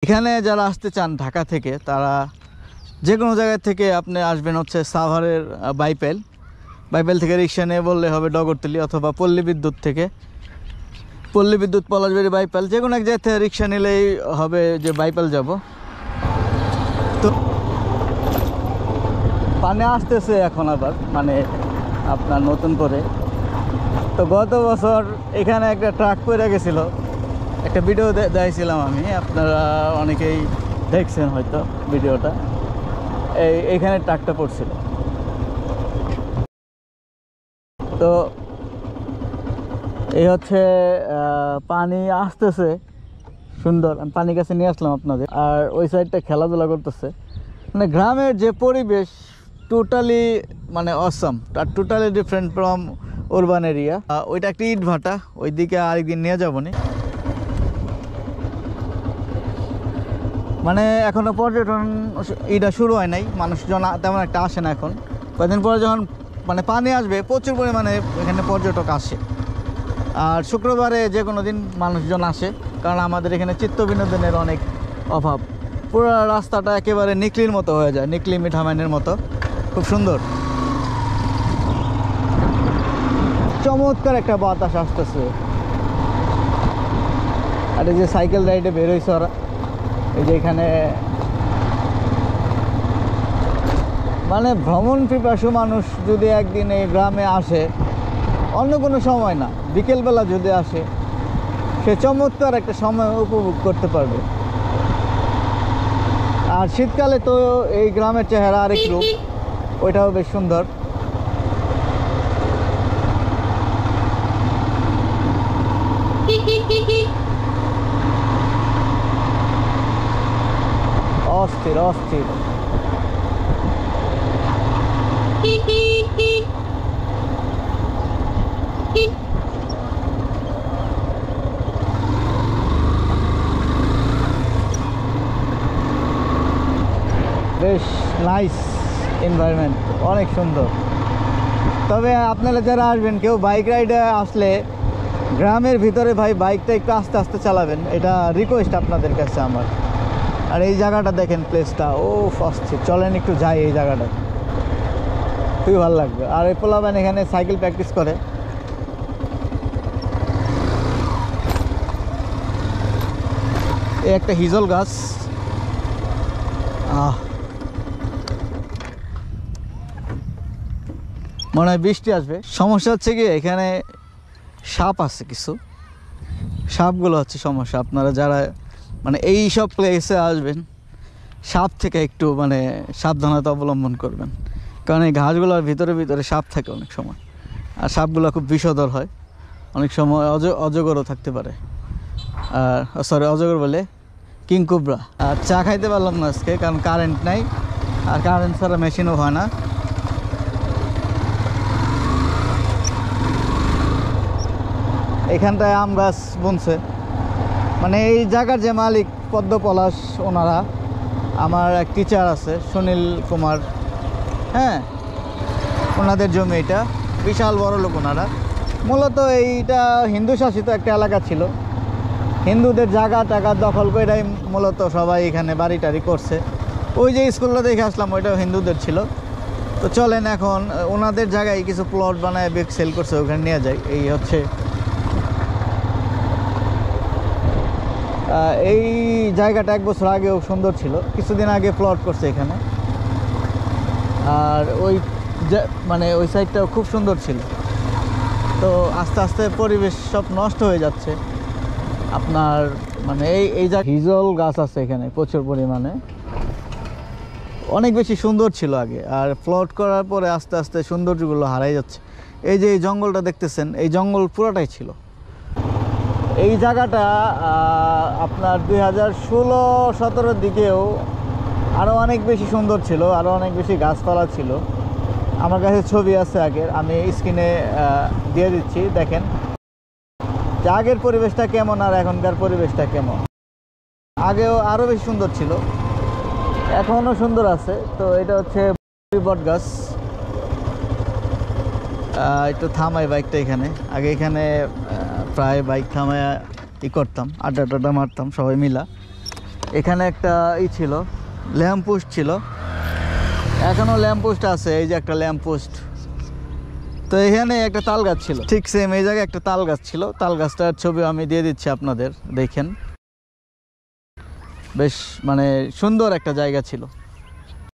এখানে যারা আসতে চান ঢাকা থেকে তারা যে কোনো জায়গা থেকে আপনি আসবেন হচ্ছে সাভারের বাইপেল থেকে রিক্সা নিয়ে বললে হবে ডগরতলি অথবা পল্লী বিদ্যুৎ থেকে পল্লী বিদ্যুৎ পলাশবাড়ি বাইপেল যে কোনো এক জায়গা থেকে রিক্সা নিলেই হবে যে বাইপেল যাব। তো পানি আসতেছে এখন আবার মানে আপনার নতুন করে। তো গত বছর এখানে একটা ট্রাক পড়ে গেছিলো, একটা ভিডিও দিয়েছিলাম আমি, আপনারা অনেকেই দেখছেন হয়তো ভিডিওটা। এইখানে ট্রাকটা পড়ছিল। তো এই হচ্ছে পানি আসতেছে সুন্দর, আমি পানির কাছে নিয়ে আসলাম আপনাদের। আর ওই সাইডটা খেলাধুলা করতেছে, মানে গ্রামের যে পরিবেশ টোটালি মানে অসম, totally different from urban area. ওইটা একটা ইট ভাটা, ওই দিকে আরেকদিন নিয়ে যাবো নি। মানে এখনও পর্যটন এটা শুরু হয় নাই, মানুষজন তেমন একটা আসে না এখন। কয়েকদিন পরে যখন মানে পানি আসবে প্রচুর পরিমাণে এখানে পর্যটক আসে। আর শুক্রবারে যে কোনো দিন মানুষজন আসে, কারণ আমাদের এখানে চিত্ত বিনোদনের অনেক অভাব। পুরো রাস্তাটা একেবারে নিকলির মতো হয়ে যায়, নিকলি মিঠামাইনের মতো, খুব সুন্দর। চমৎকার একটা বাতাস আসতেছে। আর এই যে সাইকেল রাইডে বেরোইছে ওরা, এই যে এখানে মানে ভ্রমণ পিপাসু মানুষ যদি একদিন এই গ্রামে আসে, অন্য কোনো সময় না, বিকেলবেলা যদি আসে, সে চমৎকার একটা সময় উপভোগ করতে পারবে। আর শীতকালে তো এই গ্রামের চেহারা আরেক রূপ, ওইটাও বেশ সুন্দর। অস্থির অস্থির। বেশ নাইস এনভায়রনমেন্ট, অনেক সুন্দর। তবে আপনারা যারা আসবেন, কেউ বাইক রাইডে আসলে গ্রামের ভিতরে ভাই বাইকটা একটু আস্তে আস্তে চালাবেন, এটা রিকোয়েস্ট আপনাদের কাছে আমার। আর এই জায়গাটা দেখেন, প্লেসটা ও ফার্স্ট, চলেন একটু যাই এই জায়গাটা, খুবই ভালো লাগবে। আর এই পোলাবেন এখানে সাইকেল প্র্যাকটিস করে। এই একটা হিজল গাছ, মনে হয় বৃষ্টি আসবে। সমস্যা হচ্ছে কি এখানে সাপ আছে, কিছু সাপগুলো হচ্ছে সমস্যা। আপনারা যারা মানে এই সব প্লেসে আসবেন, সাপ থেকে একটু মানে সাবধানতা অবলম্বন করবেন, কারণ এই ঘাসগুলোর ভিতরে ভিতরে সাপ থাকে অনেক সময়। আর সাপগুলো খুব বিষধর হয়, অনেক সময় অজগরও থাকতে পারে। আর সরি, অজগর বলে কিংকুবরা। আর চা খাইতে পারলাম না আজকে, কারণ কারেন্ট নাই, আর কারেন্ট ছাড়া মেশিনও হয় না। এখানটায় আম গাছ বুনছে, মানে এই জায়গার যে মালিক পদ্ম পলাশ, ওনারা, আমার এক টিচার আছে সুনীল কুমার, হ্যাঁ, ওনাদের জমি এটা, বিশাল বড় লোক ওনারা। মূলত এইটা হিন্দু শাসিত একটা এলাকা ছিল, হিন্দুদের জায়গা টাকা দখল করে এটাই মূলত সবাই এখানে বাড়ি টাড়ি করছে। ওই যে স্কুলটা দেখে আসলাম, ওইটাও হিন্দুদের ছিল। তো চলেন এখন ওনাদের জায়গায় কিছু প্লট বানায় বেগ সেল করছে, ওখানে নিয়ে যায়। এই হচ্ছে এই জায়গাটা 1 বছর আগেও সুন্দর ছিল, কিছুদিন আগে প্লট করছে এখানে। আর ওই মানে ওই সাইডটাও খুব সুন্দর ছিল। তো আস্তে আস্তে পরিবেশ সব নষ্ট হয়ে যাচ্ছে আপনার, মানে এই হিজল গাছ আছে এখানে প্রচুর পরিমাণে, অনেক বেশি সুন্দর ছিল আগে। আর প্লট করার পরে আস্তে আস্তে সৌন্দর্যগুলো হারাই যাচ্ছে। এই যে এই জঙ্গলটা দেখতেছেন, এই জঙ্গল পুরোটাই ছিল। এই জায়গাটা আপনার 2016-17 দিকেও আরও অনেক বেশি সুন্দর ছিল, আরও অনেক বেশি গাছপালা ছিল। আমার কাছে ছবি আছে আগের, আমি স্ক্রিনে দিয়ে দিচ্ছি, দেখেন যে আগের পরিবেশটা কেমন আর এখনকার পরিবেশটা কেমন। আগেও আরও বেশি সুন্দর ছিল, এখনও সুন্দর আছে। তো এটা হচ্ছে বট গাছ। একটু থামাই বাইকটা এখানে, আগে এখানে প্রায় বাইক থামায় করতাম, আড্ডা টাড্ডা মারতাম সবাই মিলা। এখানে একটা ছিল ল্যাম্প পোস্ট ছিল, এখনো ল্যাম্প পোস্ট আছে, এই যে একটা ল্যাম্প পোস্ট। তো এখানে একটা তাল গাছ ছিল, ঠিক সেম এই জায়গায় একটা তাল গাছ ছিল। তাল গাছটার ছবি আমি দিয়ে দিচ্ছি আপনাদের, দেখেন। বেশ মানে সুন্দর একটা জায়গা ছিল।